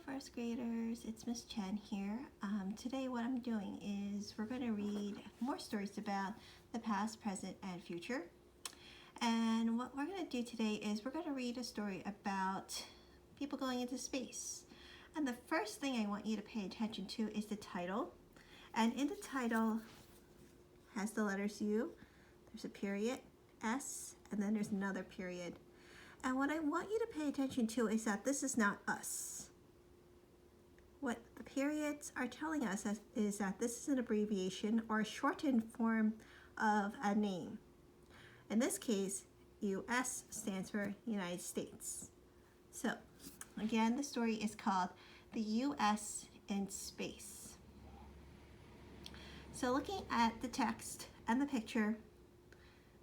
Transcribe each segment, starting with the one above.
first graders, it's Miss Chen here. Today what I'm doing is we're going to read more stories about the past, present, and future. And what we're going to do today is we're going to read a story about people going into space. And the first thing I want you to pay attention to is the title. And in the title has the letters U, there's a period, S, and then there's another period. And what I want you to pay attention to is that this is not us. What the periods are telling us is that this is an abbreviation or a shortened form of a name. In this case, US stands for United States. So, again, the story is called The US in Space. So looking at the text and the picture,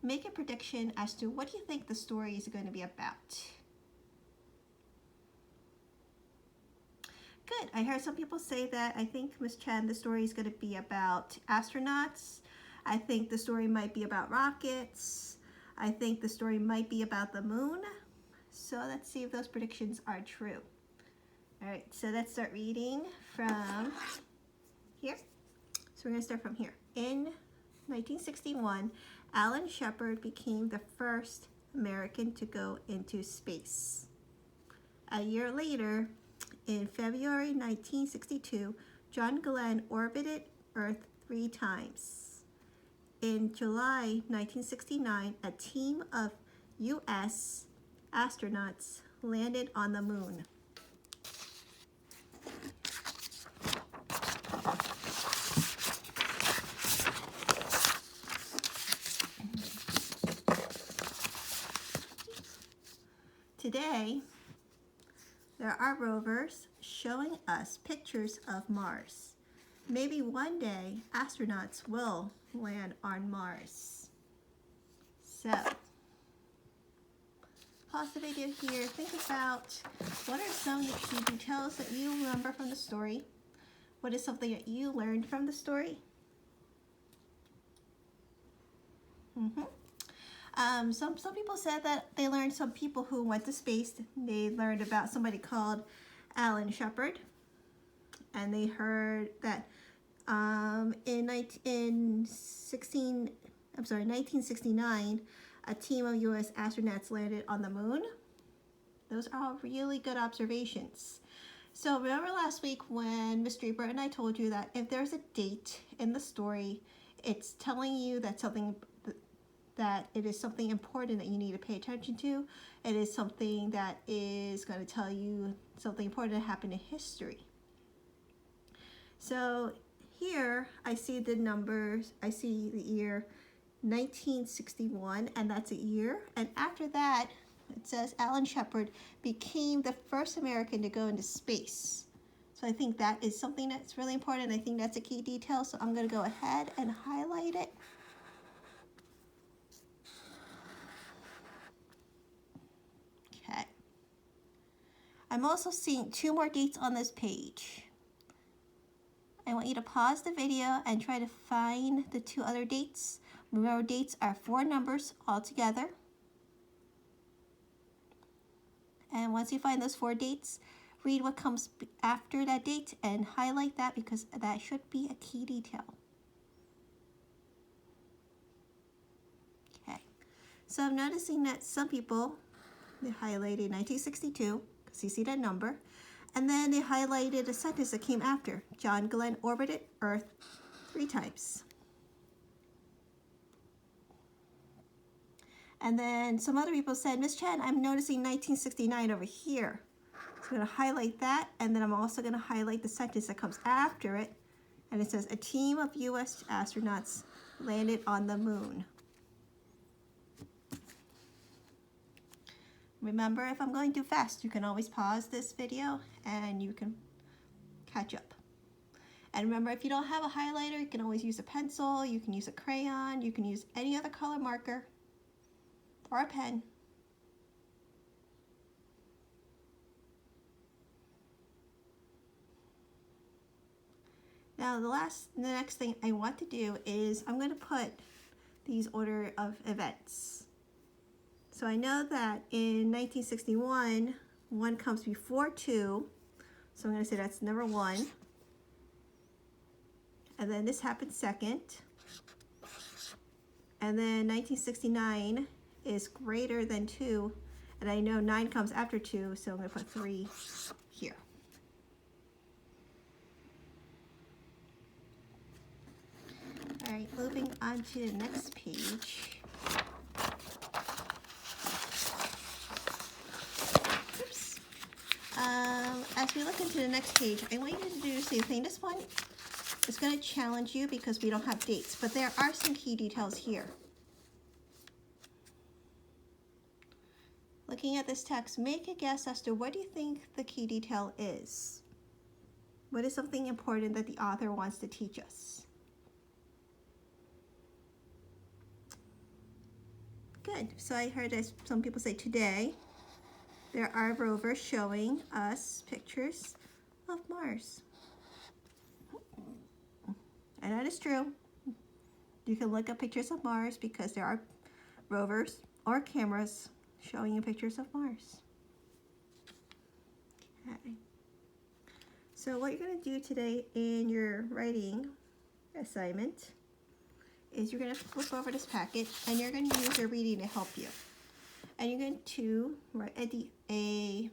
make a prediction as to what you think the story is going to be about. Good. I heard some people say that I think, Ms. Chen, the story is going to be about astronauts. I think the story might be about rockets. I think the story might be about the moon. So let's see if those predictions are true. All right, so let's start reading from here. So we're going to start from here. In 1961, Alan Shepard became the first American to go into space. A year later, in February 1962, John Glenn orbited Earth 3 times. In July 1969, a team of US astronauts landed on the moon. Today, there are rovers showing us pictures of Mars. Maybe one day, astronauts will land on Mars. So, pause the video here. Think about what are some of the key details that you remember from the story? What is something that you learned from the story? Some people said that they learned some people who went to space. They learned about somebody called Alan Shepard, and they heard that in 1969, a team of U.S. astronauts landed on the moon. Those are all really good observations. So remember last week when Ms. Draper and I told you that if there's a date in the story, it's telling you that it is something important that you need to pay attention to. It is something that is going to tell you something important that happened in history. So here I see the numbers. I see the year 1961, and that's a year. And after that, it says Alan Shepard became the first American to go into space. So I think that is something that's really important. I think that's a key detail. So I'm going to go ahead and highlight it. Okay. I'm also seeing two more dates on this page. I want you to pause the video and try to find the two other dates. Remember, dates are 4 numbers all together. And once you find those 4 dates, read what comes after that date and highlight that because that should be a key detail. Okay, so I'm noticing that some people, they highlighted 1962 because you see that number. And then they highlighted a sentence that came after. John Glenn orbited Earth 3 times. And then some other people said, Ms. Chen, I'm noticing 1969 over here. So I'm going to highlight that, and then I'm also going to highlight the sentence that comes after it. And it says, a team of US astronauts landed on the moon. Remember, if I'm going too fast, you can always pause this video and you can catch up. And remember, if you don't have a highlighter, you can always use a pencil, you can use a crayon, you can use any other color marker or a pen. Now the next thing I want to do is I'm going to put these order of events. So I know that in 1961, 1 comes before 2, So I'm going to say that's number 1. And then this happened second. And then 1969 is greater than 2. And I know 9 comes after 2, so I'm going to put 3 here. All right, moving on to the next page. Oops. As we look into the next page, I want you to do the same thing. This one is going to challenge you because we don't have dates, but there are some key details here. Looking at this text, make a guess as to what do you think the key detail is. What is something important that the author wants to teach us? Good. So I heard some people say today there are rovers showing us pictures of Mars. And that is true. You can look up pictures of Mars because there are rovers or cameras showing you pictures of Mars. Okay. So what you're going to do today in your writing assignment is you're going to flip over this packet and you're going to use your reading to help you. And you're going to write a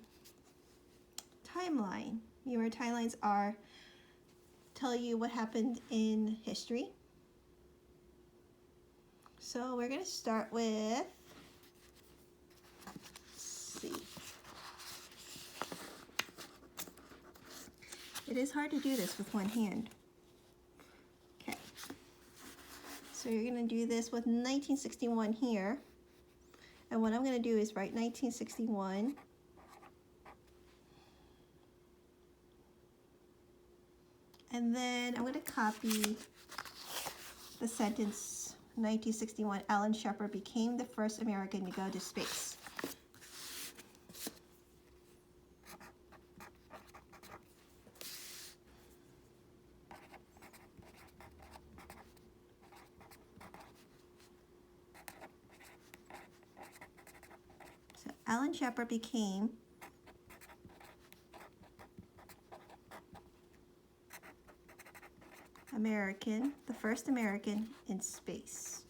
timeline. Your timelines are tell you what happened in history. So we're going to start with, let's see. It is hard to do this with one hand. Okay. So you're going to do this with 1961 here. And what I'm going to do is write 1961. And then I'm going to copy the sentence 1961, Alan Shepard became the first American to go to space. So Alan Shepard became the first American in space.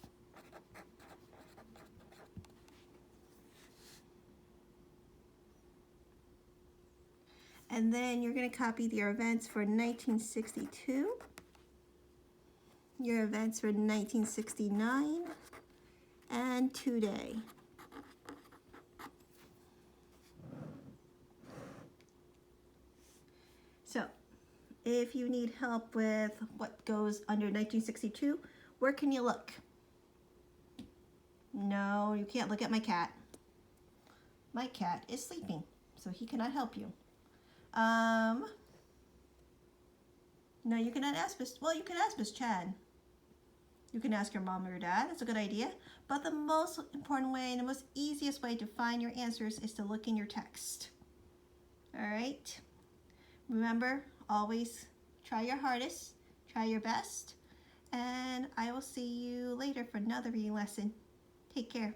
And then you're going to copy your events for 1962, your events for 1969, and today. So, if you need help with what goes under 1962, where can you look? No, you can't look at my cat. My cat is sleeping, so he cannot help you. No, you cannot ask Miss, well, you can ask Miss Chad. You can ask your mom or your dad, that's a good idea. But the most important way and the most easiest way to find your answers is to look in your text. All right? Remember, always try your hardest, try your best, and I will see you later for another reading lesson. Take care.